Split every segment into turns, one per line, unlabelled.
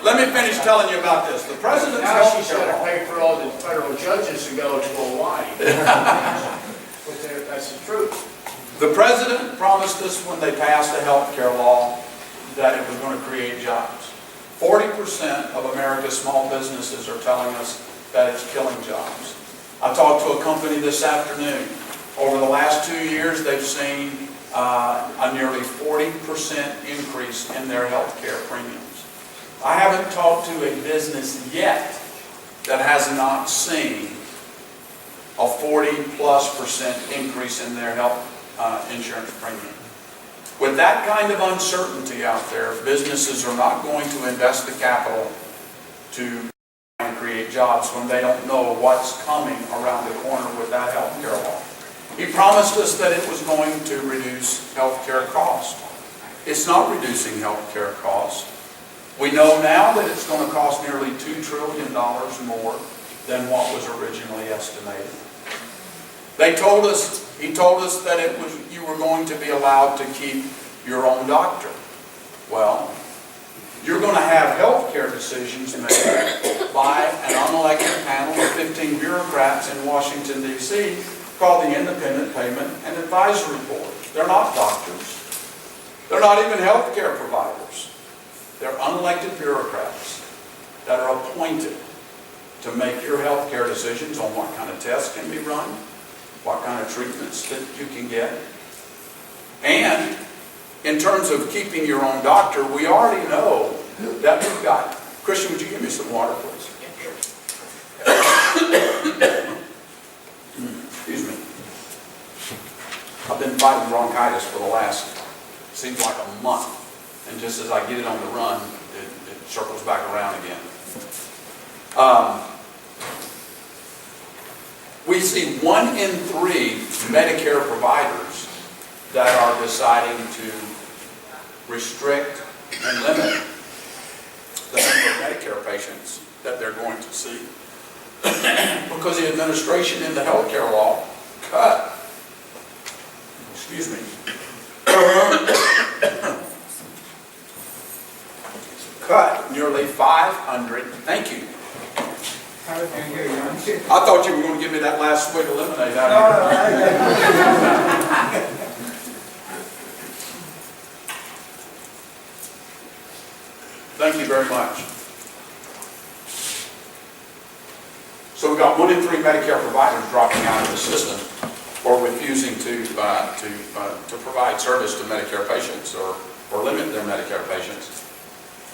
Let me finish telling you about this. The president's
Now
health
she's
care
got to
law.
pay for all the federal judges to go to Hawaii. But that's the truth.
The president promised us when they passed the health care law that it was going to create jobs. 40% of America's small businesses are telling us that it's killing jobs. I talked to a company this afternoon. Over the last 2 years, they've seen a nearly 40% increase in their health care premiums. I haven't talked to a business yet that has not seen a 40+% increase in their health insurance premium. With that kind of uncertainty out there, businesses are not going to invest the capital to create jobs when they don't know what's coming around the corner with that health care law. He promised us that it was going to reduce health care costs. It's not reducing health care costs. We know now that it's going to cost nearly $2 trillion more than what was originally estimated. He told us that you were going to be allowed to keep your own doctor. Well, you're going to have health care decisions made by an unelected panel of 15 bureaucrats in Washington, D.C. called the Independent Payment and Advisory Board. They're not doctors. They're not even health care providers. They're unelected bureaucrats that are appointed to make your health care decisions on what kind of tests can be run, what kind of treatments that you can get. And in terms of keeping your own doctor, we already know that we've got... Christian, would you give me some water, please? Excuse me. I've been fighting bronchitis for the last, seems like a month. And just as I get it on the run, it circles back around again. We see 1 in 3 Medicare providers that are deciding to restrict and limit the number of Medicare patients that they're going to see because the administration in the health care law cut, excuse me, cut nearly 500, thank you. I thought you were going to give me that last swig of lemonade out here. Thank you very much. So we've got 1 in 3 Medicare providers dropping out of the system or refusing to provide service to Medicare patients or limit their Medicare patients.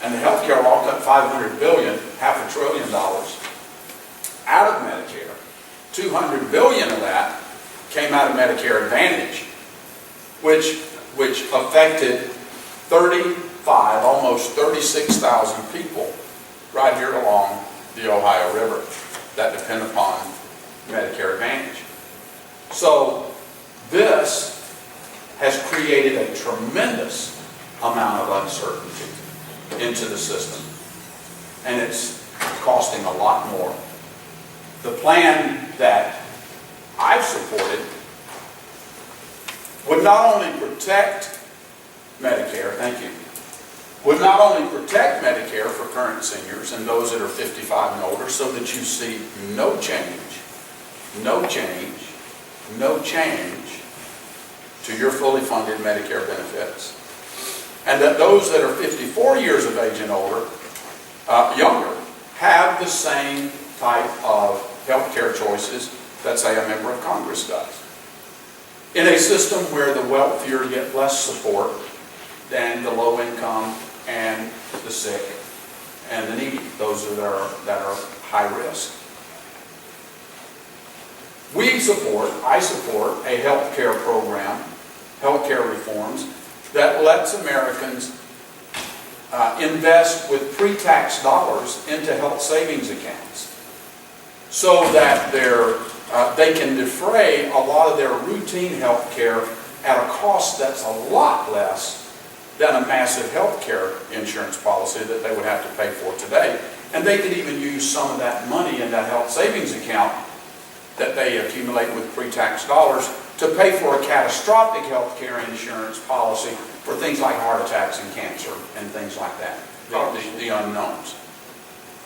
And the health care law cut $500 billion, $500 billion out of Medicare. $200 billion of that came out of Medicare Advantage, which affected almost 36,000 people right here along the Ohio River that depend upon Medicare Advantage. So this has created a tremendous amount of uncertainty into the system, and it's costing a lot more. The plan that I've supported would not only protect Medicare, thank you, would not only protect Medicare for current seniors and those that are 55 and older so that you see no change to your fully funded Medicare benefits. And that those that are 54 years of age and older, younger, have the same type of health care choices that, say, a member of Congress does. In a system where the wealthier get less support than the low income and the sick and the needy, those that are high risk. I support a health care program, health care reforms, that lets Americans invest with pre-tax dollars into health savings accounts so that they can defray a lot of their routine health care at a cost that's a lot less than a massive health care insurance policy that they would have to pay for today. And they could even use some of that money in that health savings account that they accumulate with pre-tax dollars to pay for a catastrophic health care insurance policy for things like heart attacks and cancer and things like that. the unknowns.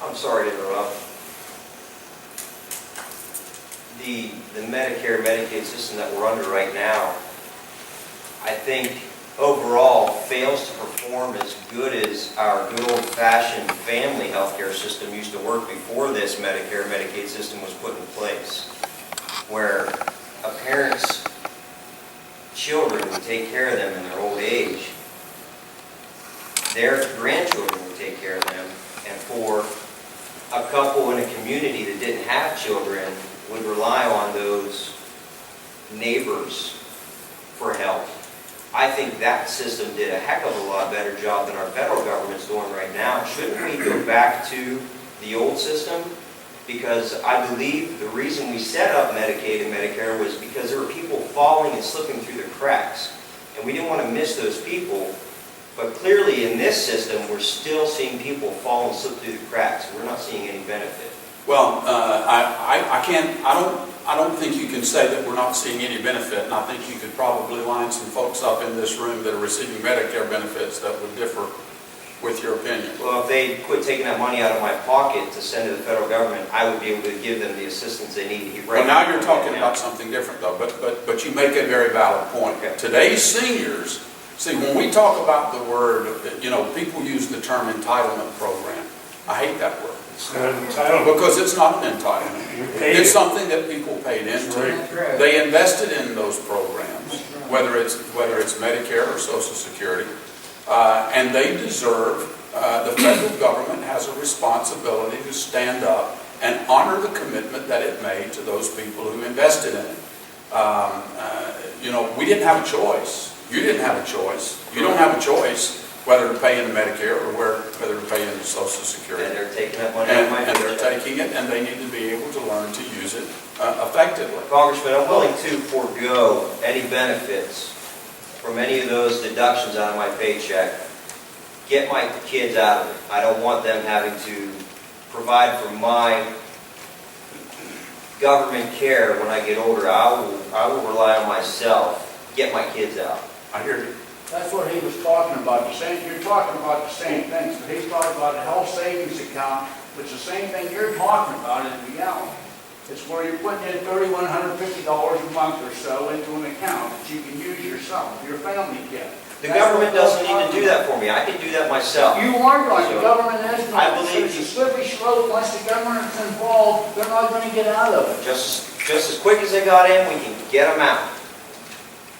I'm sorry to interrupt. The Medicare, Medicaid system that we're under right now, I think overall fails to perform as good as our good old-fashioned family healthcare system used to work before this Medicare, Medicaid system was put in place, where a parent's children would take care of them in their old age. Their grandchildren would take care of them, and for a couple in a community that didn't have children would rely on those neighbors for help. I think that system did a heck of a lot better job than our federal government's doing right now. Shouldn't we go back to the old system? Because I believe the reason we set up Medicaid and Medicare was because there were people falling and slipping through the cracks. And we didn't want to miss those people. But clearly in this system, we're still seeing people fall and slip through the cracks. We're not seeing any benefit.
Well, I don't think you can say that we're not seeing any benefit, and I think you could probably line some folks up in this room that are receiving Medicare benefits that would differ with your opinion.
Well, if they quit taking that money out of my pocket to send to the federal government, I would be able to give them the assistance they need to get right.
Well, now you're talking about something different, though, but you make a very valid point.
Okay.
Today's seniors, see, when we talk about the word, people use the term entitlement program. I hate that word.
It's not an entitlement.
Because it's not an entitlement. It's something that people paid into.
Right.
They invested in those programs, whether it's Medicare or Social Security, and they deserve, the federal government has a responsibility to stand up and honor the commitment that it made to those people who invested in it. We didn't have a choice. You didn't have a choice. You don't have a choice whether to pay into Medicare or whether to pay into Social Security.
And they're taking that money out of my
And they're
paycheck.
taking it, and they need to be able to learn to use it effectively.
Congressman, I'm willing to forego any benefits from any of those deductions out of my paycheck. Get my kids out of it. I don't want them having to provide for my government care when I get older. I will rely on myself. Get my kids out.
I hear you.
That's what he was talking about. You're talking about the same things, but he's talking about a health savings account, which is the same thing you're talking about in reality. It's where you're putting in $3,150 a month or so into an account that you can use yourself, your family can.
The government doesn't need to do that for me. I can do that myself.
You are right, the government is
I
not.
believe
It's a
you.
slippery slope. Once the government's involved, they're not going to get out of it.
Just as quick as they got in, we can get them out.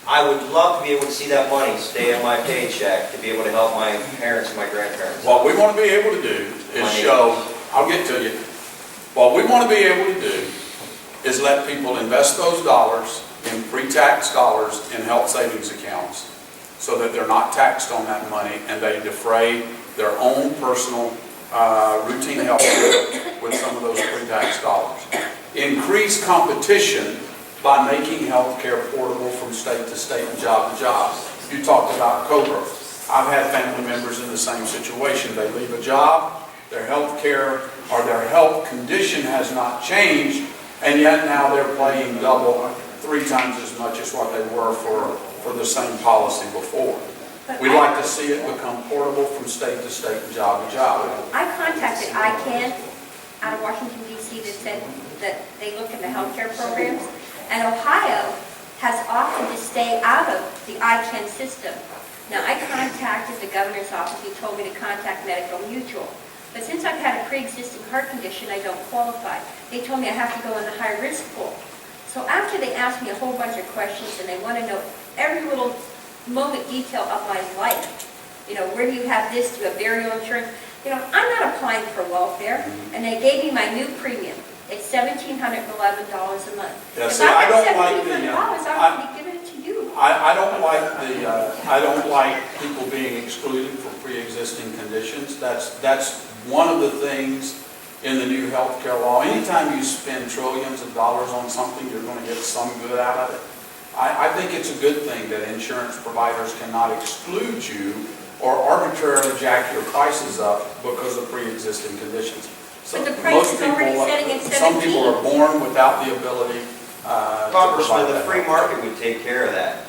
I would love to be able to see that money stay in my paycheck to be able to help my parents and my grandparents.
What we want to be able to do is show, I'll get to you, what we want to be able to do is let people invest those dollars in pre-tax dollars in health savings accounts so that they're not taxed on that money and they defray their own personal routine health care with some of those pre-tax dollars. Increase competition by making health care portable from state to state and job to job. You talked about COBRA. I've had family members in the same situation. They leave a job, their health care or their health condition has not changed, and yet now they're paying double, 3 times as much as what they were for the same policy before. We'd like to see it become portable from state to state and job to job.
I contacted ICANN out of Washington, D.C. that said that they look at the healthcare programs, and Ohio has opted to stay out of the ICANN system. Now, I contacted the governor's office. He told me to contact Medical Mutual. But since I've had a pre-existing heart condition, I don't qualify. They told me I have to go in the high-risk pool. So after they asked me a whole bunch of questions, and they want to know every little moment detail of my life, where do you have this, do you have burial insurance? I'm not applying for welfare, and they gave me my new premium. It's $1,711 a month.
Yeah,
If
see,
I
I don't
have
like
$1,700,
the,
I'm going to be giving it to you.
I don't like people being excluded for pre-existing conditions. That's one of the things in the new health care law. Anytime you spend trillions of dollars on something, you're going to get some good out of it. I think it's a good thing that insurance providers cannot exclude you or arbitrarily jack your prices up because of pre-existing conditions. So
But the price is already setting at
some people are
17.
born without the ability to
Congressman,
provide
the
that
free
health care.
market would take care of that.